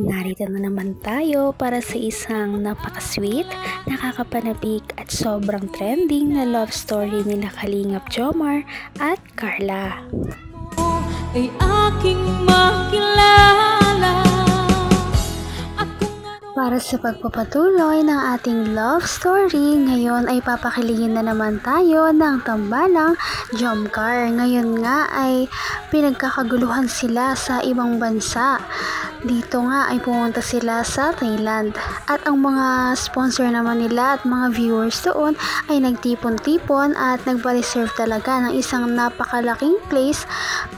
narito na naman tayo para sa isang napaka-sweet, nakakapanabik at sobrang trending na love story nila Kalingap Jomar at Carla. Ay aking makilala. Para sa pagpapatuloy ng ating love story, ngayon ay papakilingin na naman tayo ng tambalang Jomcar. Ngayon nga ay pinagkakaguluhan sila sa ibang bansa. Dito nga ay pumunta sila sa Thailand at ang mga sponsor naman nila at mga viewers doon ay nagtipon-tipon at nagpa-reserve talaga ng isang napakalaking place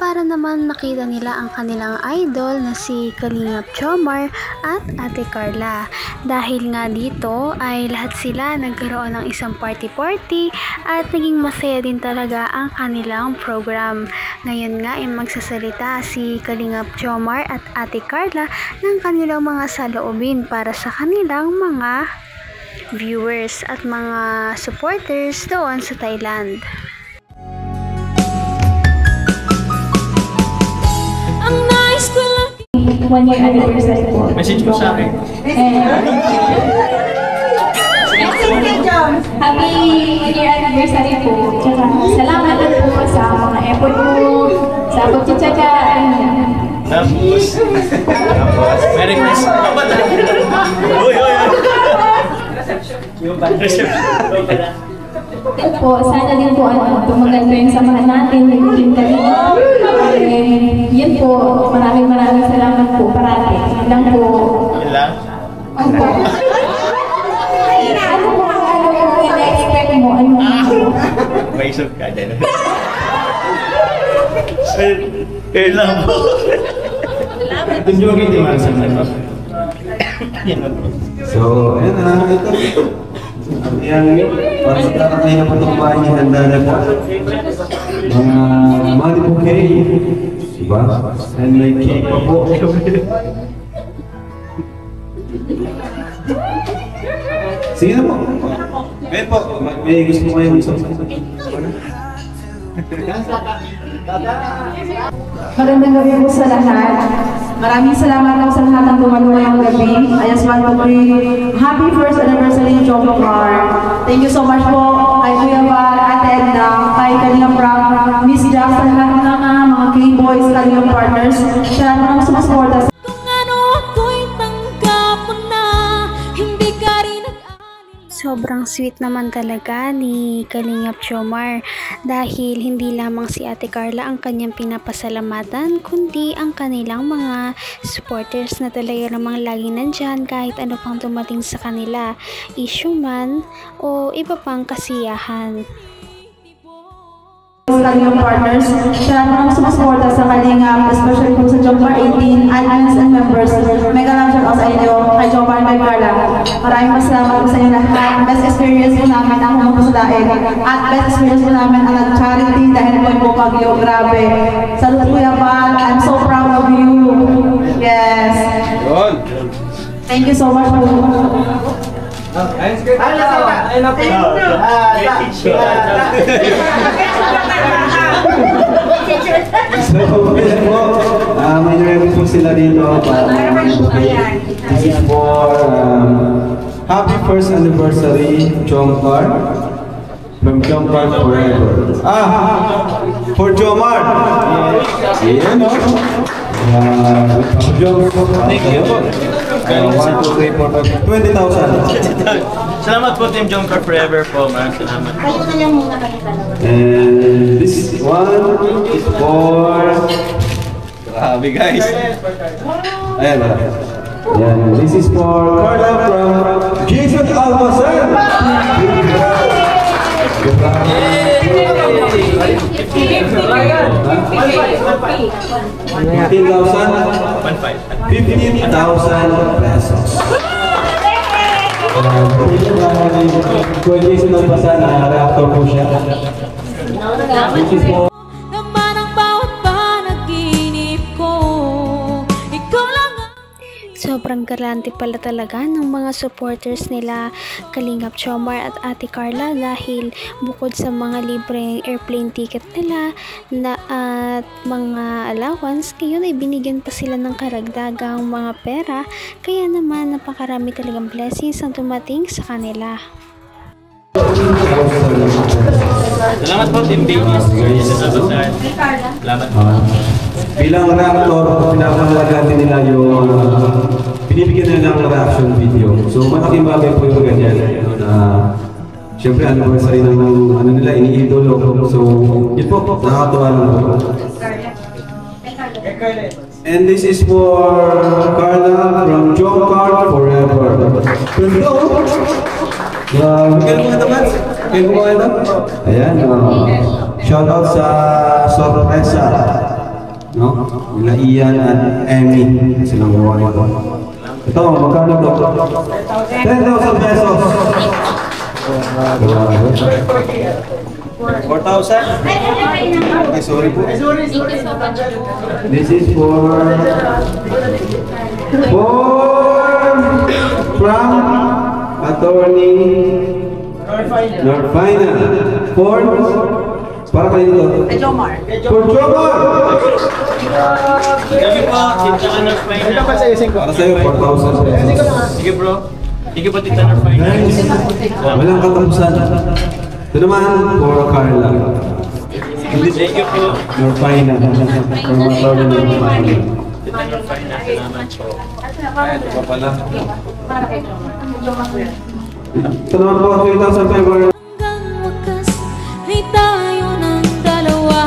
para naman makita nila ang kanilang idol na si Kalingap Jomar at Ate Carla. Dahil nga dito ay lahat sila nagkaroon ng isang party-party at naging masaya din talaga ang kanilang program. Ngayon nga ay magsasalita si Kalingap Jomar at Ate Carla ng kanilang mga saloobin para sa kanilang mga viewers at mga supporters doon sa Thailand. Ang nice ko lang. 1 year anniversary po. Message mo sa akin. Happy 1 year anniversary po. Tsaka salamat po sa mga effort mo, sa pagtsatsaga. Tapos, Merry Christmas. Uy! Po, sana din po tumagal po yung samahan natin, yung kalingap. Yun po, maraming salamat po parati. Yun lang po. Yun lang? Opo. Ano po ang ina-expect mo? Ano po? May isog ka dyan. Yun lang po. Doon yung mag-itiman sa mga. Yan lang po. So, ayan na, ito. Ayan, para sa kakatay na patumpahan niya, handa na po. Mga money bouquet, diba? And may cake pa po. Sige na po. Ngayon po, may gusto ko kayong gusto. Magandang gabi po sa lahat. Maraming salamat po sa lahat ng tumalo ngayong gabi. I just want to pray happy first anniversary Jomcar. Thank you so much po kay Kuya Val, Ate Edna, kay Kalingap Rock, Miss Jack, sa lahat ng mga K-Boys, Kalingap partners, sa lahat ng sumusuporta. Kung ano ako'y tanggap mo na, hindi ka rin Sobrang sweet naman talaga ni Kalingap Jomar dahil hindi lamang si Ate Carla ang kanyang pinapasalamatan kundi ang kanilang mga supporters na talaga namang laging nandyan kahit ano pang dumating sa kanila, issue man o iba pang kasiyahan. Kalingap partners, sa lahat ng sumusuporta sa Kalingap, especially po sa Jomcar 18, admins and members. Mega love shout out sa inyo, kay Jomcar, kay Carla. Maraming salamat po sa inyo lahat. Best experience po namin ang mga sa daig. At best experience po namin ang nag-charity dahil po Bagyo. Grabe. Salud Kuya Val, I'm so proud of you. Yes. Thank you so much po. So, may narinig po sila dito para this is for happy first anniversary Jomcar from Jomcar Forever. For Jomar. Yeah, no? Thank you. 1, 2, 3, 4, 5, 20,000. Salamat po Team Jomcar Forever po. Maraming salamat. And this one is for... Grabe guys. Ayan na. Ayan. This is for Carla from Jason Almazan. 15,000 pesos. Kung Jason Almazan, reactor po siya. Which is for... naman ang bawat panaginip ko. Ikaw lang ang Sobrang galante pala talaga ng mga supporters nila Kalingap Jomar at Ate Carla dahil bukod sa mga libreng airplane ticket nila at mga allowance, ngayon ay binigyan pa sila ng karagdagang mga pera, kaya naman napakarami talagang blessings ang dumating sa kanila. Salamat po, Team Babies. Salamat po. Bilang reactor, pinapahalagaan din nila yung binibigyan nila ng reaction video. So malaking bagay po yung ganyan. Siyempre, anniversary ng nila, iniidolo. So, yun po, nakakatuwa lang po. And this is for Carla from Jomcar Forever. Kaya mo ito, Mats? Kaya mo ito? Ayan, shoutout sa sorpresa. No? Nila Ian at Emmy. Silang gawa nito. Ito, magkano ito? 10,000 pesos. 4,000? Okay, sorry po. This is for from Attorney Norfina. For para kayo dito. Jomar. For Jomar! Gabi po, Tita Norfina. Para sa'yo, 4,000 pesos. Sige bro. Sige po, Tita Norfina. Walang katapusan. Ito naman, for Carla. Thank you po. Norfina. For Attorney Norfina. Tita Norfina, salamat po. Ito pa pala. Ito naman po, 3,000 pesos. Hanggang wakas ay tayo ng dalawa.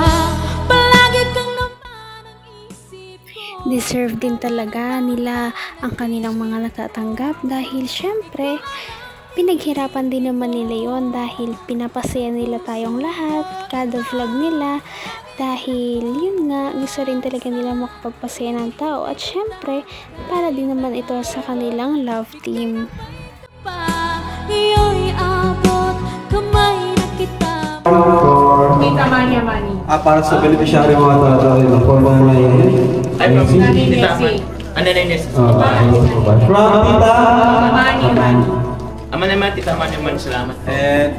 Palagi kang naman ang isip ko. Deserve din talaga nila ang kanilang mga natatanggap dahil syempre pinaghirapan din naman nila yon dahil pinapasaya nila tayong lahat kada vlog nila, dahil yun nga, gusto rin talaga nila makapagpasaya ng tao at syempre para din naman ito sa kanilang love team. Iyo'y abot kamay na kita. Tita Mania Mani. Para sa beneficiary mga tatawin ng forma na Ay, from Tita Ana Nines. From Tita Mani Mani. Ama naman, Tita Maniman, salamat po. and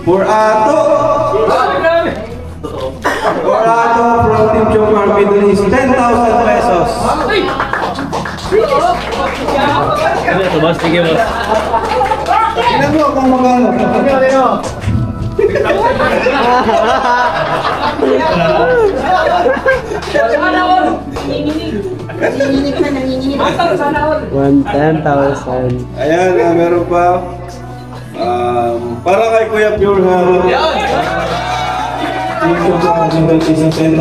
for Ato! For Ato from Team Jomar Middle is 10,000 pesos. Ano ito, boss? Sige, boss. Tignan mo kung magkano. Ayan, meron pa. Para kay Kuya Pure Health. Team Jomar Middle is 10,000.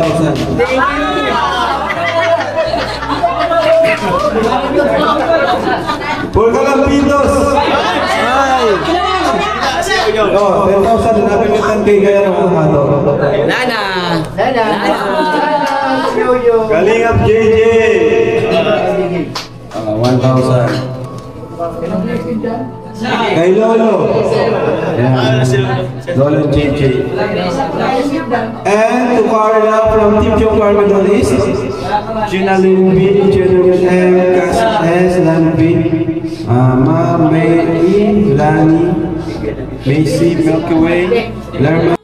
For Kalampitos! Oh, 10,000 na napilitan kay kaya ng hato. Nana! Kalingap JJ! 1,000. Kay Lolo! Ayan. Lolo JJ. And to Carla from Team Jomar Middle East, Ginaline B, Genuine M, Cass S, Lani B, May Lani, Macy, Milky Way, Lerma.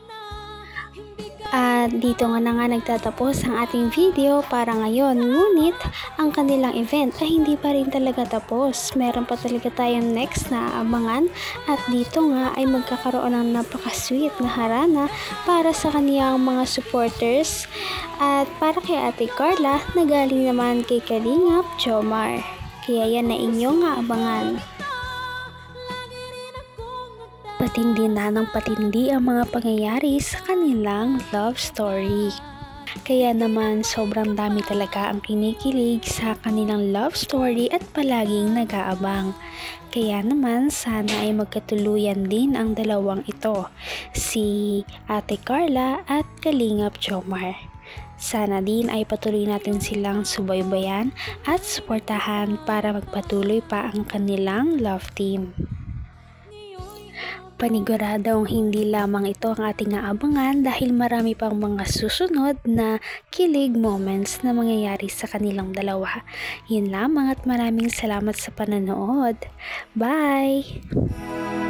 At dito nga na nga nagtatapos ang ating video para ngayon, ngunit ang kanilang event ay hindi pa rin talaga tapos. Meron pa talaga tayong next na abangan at dito nga ay magkakaroon ng napaka-sweet na harana para sa kaniyang mga supporters at para kay Ate Carla na galing naman kay Kalingap Jomar. Kaya yan na inyong abangan. Patindi na ng patindi ang mga pangyayari sa kanilang love story. Kaya naman sobrang dami talaga ang kinikilig sa kanilang love story at palaging nag-aabang. Kaya naman sana ay magkatuluyan din ang dalawang ito, si Ate Carla at Kalingap Jomar. Sana din ay patuloy natin silang subaybayan at suportahan para magpatuloy pa ang kanilang love team. Paniguradong hindi lamang ito ang ating aabangan dahil marami pang mga susunod na kilig moments na mangyayari sa kanilang dalawa. Yun lamang at maraming salamat sa panonood. Bye!